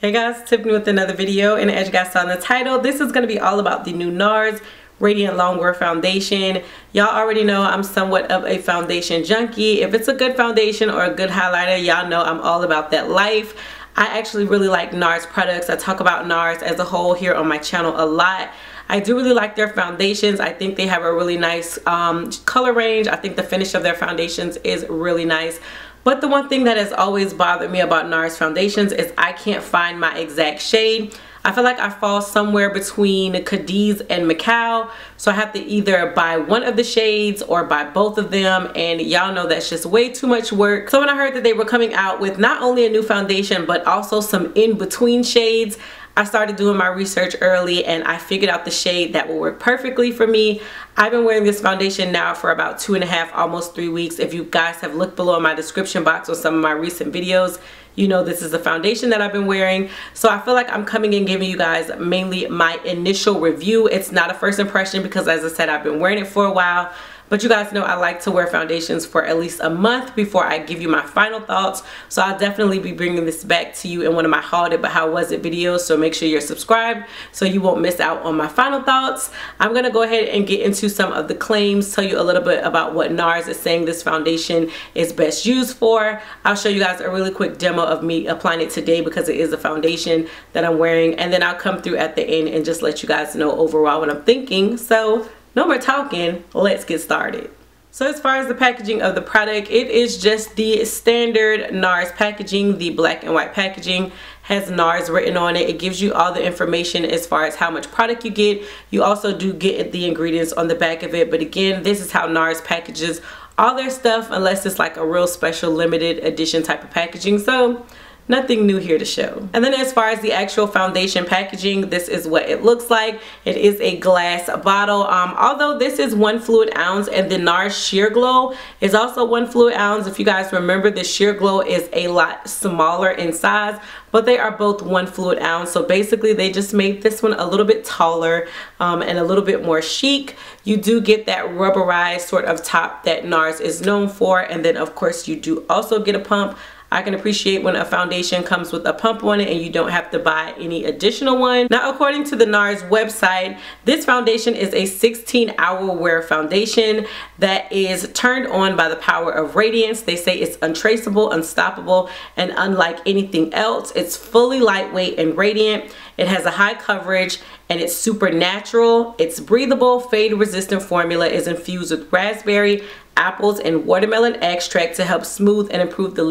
Hey guys, Tiffany with another video, and as you guys saw in the title, this is going to be all about the new Nars Radiant Longwear Foundation. Y'all already know I'm somewhat of a foundation junkie. If it's a good foundation or a good highlighter, y'all know I'm all about that life. I actually really like Nars products. I talk about Nars as a whole here on my channel a lot. I do really like their foundations. I think they have a really nice color range. I think the finish of their foundations is really nice. But the one thing that has always bothered me about Nars foundations is I can't find my exact shade. I feel like I fall somewhere between Cadiz and Macao, so I have to either buy one of the shades or buy both of them, and y'all know that's just way too much work. So when I heard that they were coming out with not only a new foundation but also some in-between shades, I started doing my research early and I figured out the shade that will work perfectly for me. I've been wearing this foundation now for about 2.5, almost 3 weeks. If you guys have looked below in my description box on some of my recent videos, you know this is the foundation that I've been wearing. So I feel like I'm coming and giving you guys mainly my initial review. It's not a first impression because, as I said, I've been wearing it for a while. But you guys know I like to wear foundations for at least a month before I give you my final thoughts. So I'll definitely be bringing this back to you in one of my hauled it but how was it videos. So make sure you're subscribed so you won't miss out on my final thoughts. I'm going to go ahead and get into some of the claims, tell you a little bit about what Nars is saying this foundation is best used for. I'll show you guys a really quick demo of me applying it today because it is a foundation that I'm wearing. And then I'll come through at the end and just let you guys know overall what I'm thinking. So no more talking, let's get started. So as far as the packaging of the product, it is just the standard Nars packaging. The black and white packaging has Nars written on it. It gives you all the information as far as how much product you get. You also do get the ingredients on the back of it, but again, this is how Nars packages all their stuff unless it's like a real special limited edition type of packaging. So nothing new here to show. And then as far as the actual foundation packaging, this is what it looks like. It is a glass bottle. Although this is 1 fluid ounce and the Nars Sheer Glow is also 1 fluid ounce. If you guys remember, the Sheer Glow is a lot smaller in size, but they are both 1 fluid ounce. So basically they just made this one a little bit taller and a little bit more chic. You do get that rubberized sort of top that Nars is known for. And then of course you do also get a pump. I can appreciate when a foundation comes with a pump on it and you don't have to buy any additional one. Now, according to the Nars website, this foundation is a 16-hour wear foundation that is turned on by the power of radiance. They say it's untraceable, unstoppable, and unlike anything else. It's fully lightweight and radiant. It has a high coverage and it's super natural. It's breathable, fade-resistant formula is infused with raspberry, apples, and watermelon extract to help smooth and improve to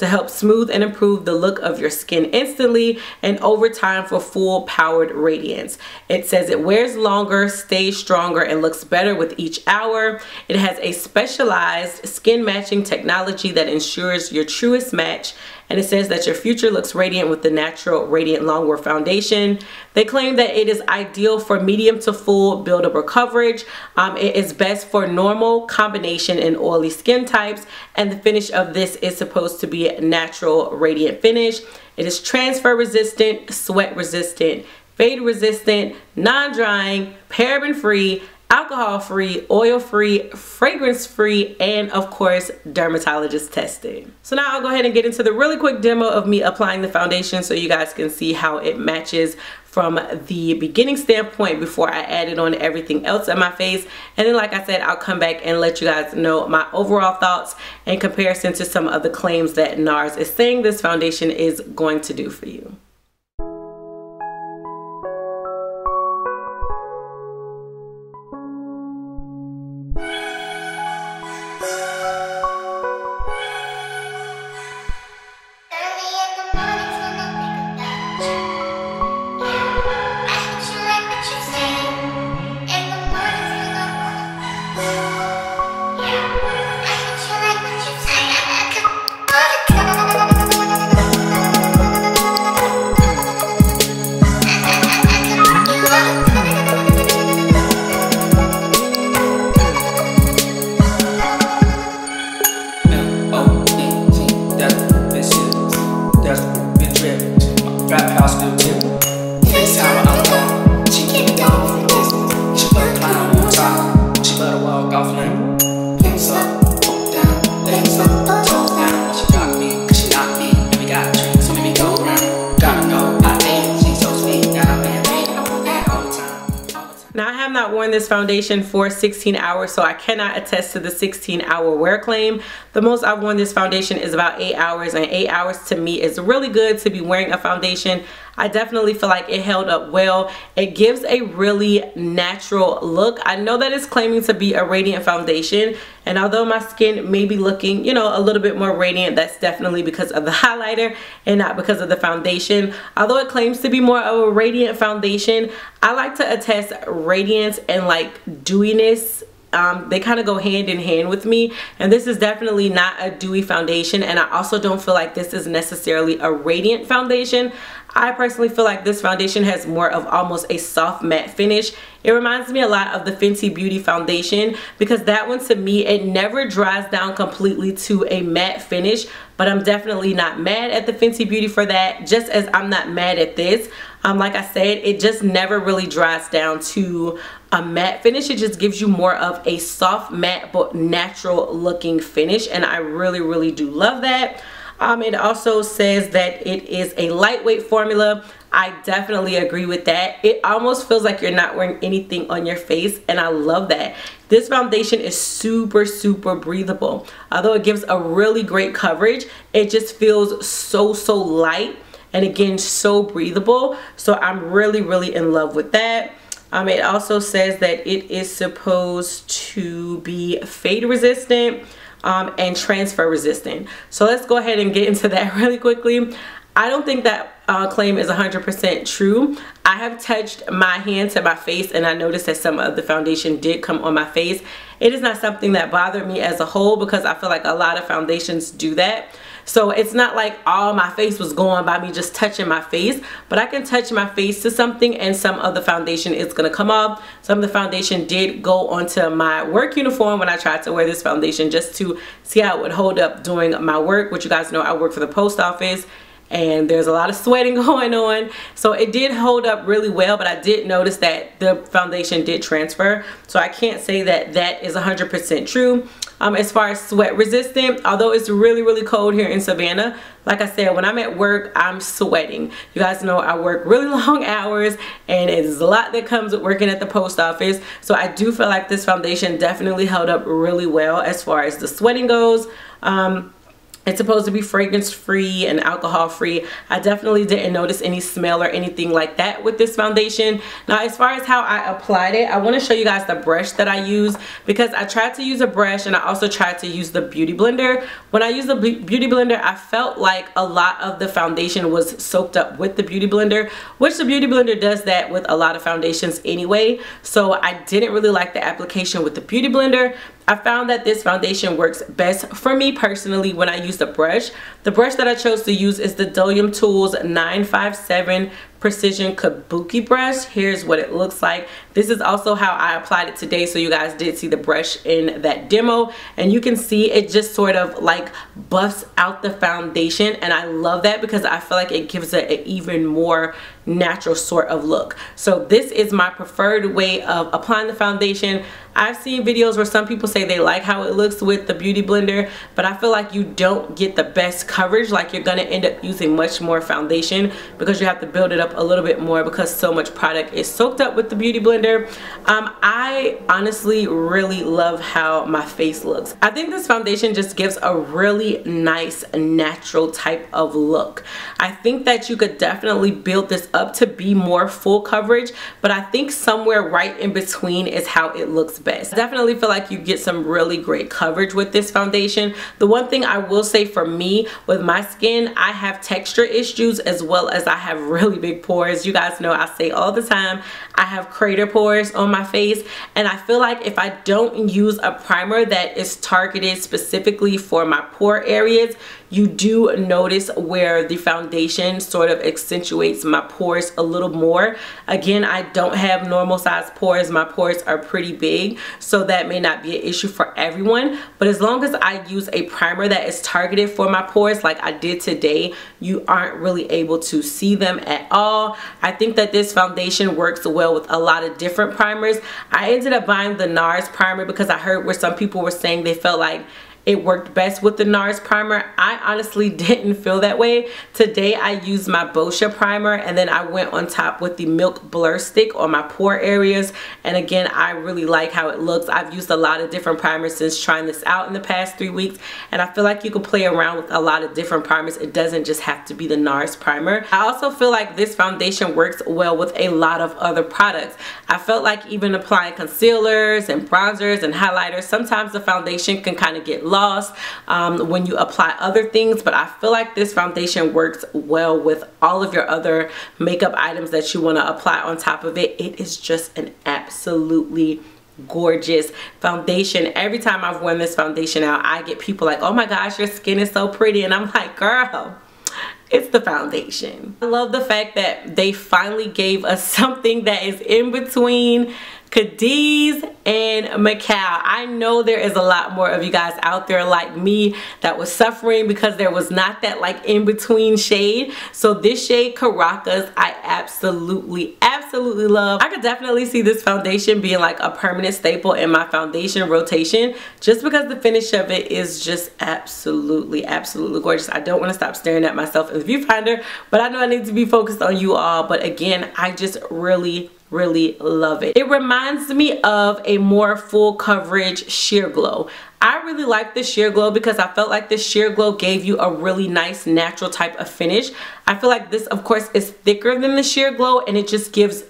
help smooth and improve the look of your skin instantly and over time for full powered radiance. It says it wears longer, stays stronger, and looks better with each hour. It has a specialized skin matching technology that ensures your truest match. And it says that your future looks radiant with the natural Radiant Longwear Foundation. They claim that it is ideal for medium to full buildable coverage. It is best for normal, combination, and oily skin types. And the finish of this is supposed to be a natural radiant finish. It is transfer resistant, sweat resistant, fade resistant, non-drying, paraben free, alcohol free, oil free, fragrance free, and of course dermatologist tested. So now I'll go ahead and get into the really quick demo of me applying the foundation so you guys can see how it matches from the beginning standpoint before I added on everything else on my face. And then, like I said, I'll come back and let you guys know my overall thoughts in comparison to some of the claims that Nars is saying this foundation is going to do for you. not worn this foundation for 16 hours, so I cannot attest to the 16-hour wear claim. The most I've worn this foundation is about 8 hours, and 8 hours to me is really good to be wearing a foundation. I definitely feel like it held up well. It gives a really natural look. I know that it's claiming to be a radiant foundation, and although my skin may be looking, you know, a little bit more radiant, that's definitely because of the highlighter and not because of the foundation. Although it claims to be more of a radiant foundation, I like to attest radiance and like dewiness. They kind of go hand in hand with me, and this is definitely not a dewy foundation, and I also don't feel like this is necessarily a radiant foundation. I personally feel like this foundation has more of almost a soft matte finish. It reminds me a lot of the Fenty Beauty foundation, because that one, to me, it never dries down completely to a matte finish, but I'm definitely not mad at the Fenty Beauty for that, just as I'm not mad at this. Like I said, it just never really dries down to a matte finish. It just gives you more of a soft matte but natural looking finish, and I really do love that. It also says that it is a lightweight formula. I definitely agree with that. It almost feels like you're not wearing anything on your face, and I love that. This foundation is super breathable. Although it gives a really great coverage, it just feels so light, and again, so breathable. So I'm really in love with that. It also says that it is supposed to be fade resistant and transfer resistant. So let's go ahead and get into that really quickly. I don't think that claim is 100% true. I have touched my hand to my face, and I noticed that some of the foundation did come on my face. It is not something that bothered me as a whole, because I feel like a lot of foundations do that. So it's not like all my face was going by me just touching my face, but I can touch my face to something and some of the foundation is going to come off. Some of the foundation did go onto my work uniform when I tried to wear this foundation, just to see how it would hold up doing my work, which you guys know I work for the post office, and there's a lot of sweating going on. So it did hold up really well, but I did notice that the foundation did transfer. So I can't say that that is 100% true. As far as sweat resistant, although it's really cold here in Savannah, like I said, when I'm at work, I'm sweating. You guys know I work really long hours, and it's a lot that comes with working at the post office. So I do feel like this foundation definitely held up really well as far as the sweating goes. It's supposed to be fragrance free and alcohol free. I definitely didn't notice any smell or anything like that with this foundation. Now, as far as how I applied it, I want to show you guys the brush that I use, because I tried to use a brush and I also tried to use the beauty blender. When I used the beauty blender, I felt like a lot of the foundation was soaked up with the beauty blender, which the beauty blender does that with a lot of foundations anyway. So I didn't really like the application with the beauty blender. I found that this foundation works best for me personally when I use the brush. The brush that I chose to use is the Dolium Tools 957 Precision Kabuki brush. Here's what it looks like. This is also how I applied it today, so you guys did see the brush in that demo, and you can see it just sort of like buffs out the foundation, and I love that because I feel like it gives it an even more natural sort of look. So this is my preferred way of applying the foundation. I've seen videos where some people say they like how it looks with the beauty blender, but I feel like you don't get the best coverage. Like, you're gonna end up using much more foundation because you have to build it up a little bit more because so much product is soaked up with the beauty blender. I honestly really love how my face looks. I think this foundation just gives a really nice natural type of look. I think that you could definitely build this up to be more full coverage, but I think somewhere right in between is how it looks best. I definitely feel like you get some really great coverage with this foundation. The one thing I will say for me with my skin, I have texture issues as well as I have really big pores. You guys know I say all the time I have crater pores on my face, and I feel like if I don't use a primer that is targeted specifically for my pore areas, you do notice where the foundation sort of accentuates my pores a little more. Again, I don't have normal size pores. My pores are pretty big, so that may not be an issue for everyone, but as long as I use a primer that is targeted for my pores like I did today, you aren't really able to see them at all. I think that this foundation works well with a lot of different primers. I ended up buying the Nars primer because I heard where some people were saying they felt like it worked best with the NARS primer. I honestly didn't feel that way. Today I used my Boscia primer, and then I went on top with the Milk Blur Stick on my pore areas, and again, I really like how it looks. I've used a lot of different primers since trying this out in the past 3 weeks, and I feel like you can play around with a lot of different primers. It doesn't just have to be the NARS primer. I also feel like this foundation works well with a lot of other products. I felt like even applying concealers and bronzers and highlighters, sometimes the foundation can kind of get lost when you apply other things, but I feel like this foundation works well with all of your other makeup items that you want to apply on top of it. It is just an absolutely gorgeous foundation. Every time I've worn this foundation out, I get people like, oh my gosh, your skin is so pretty, and I'm like, girl, it's the foundation. I love the fact that they finally gave us something that is in between Cadiz and Macau. I know there is a lot more of you guys out there like me that was suffering because there was not that like in between shade. So this shade Caracas, I absolutely love. I could definitely see this foundation being like a permanent staple in my foundation rotation, just because the finish of it is just absolutely gorgeous. I don't want to stop staring at myself in the viewfinder, but I know I need to be focused on you all. But again, I just really love it. It reminds me of a more full coverage sheer glow. I really like this sheer glow because I felt like this sheer glow gave you a really nice natural type of finish. I feel like this, of course, is thicker than the sheer glow, and it just gives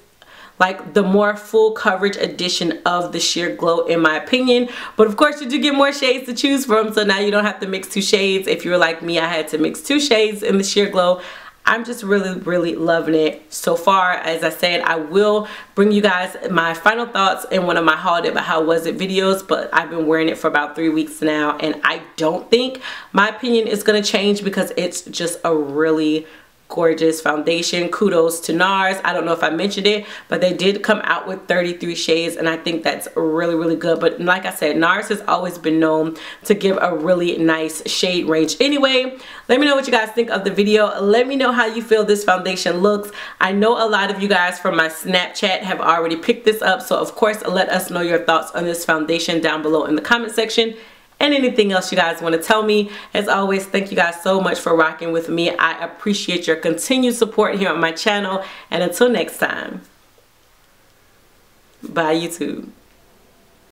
like the more full coverage edition of the sheer glow, in my opinion. But of course, you do get more shades to choose from, so now you don't have to mix 2 shades. If you were like me, I had to mix 2 shades in the sheer glow. I'm just really loving it so far. As I said, I will bring you guys my final thoughts in one of my haul it but how was it videos, but I've been wearing it for about 3 weeks now, and I don't think my opinion is going to change because it's just a really gorgeous foundation. Kudos to NARS. I don't know if I mentioned it, but they did come out with 33 shades, and I think that's really good. But like I said, NARS has always been known to give a really nice shade range. Anyway, let me know what you guys think of the video. Let me know how you feel this foundation looks. I know a lot of you guys from my Snapchat have already picked this up, so of course let us know your thoughts on this foundation down below in the comment section. And anything else you guys want to tell me. As always, thank you guys so much for rocking with me. I appreciate your continued support here on my channel. And until next time, bye YouTube.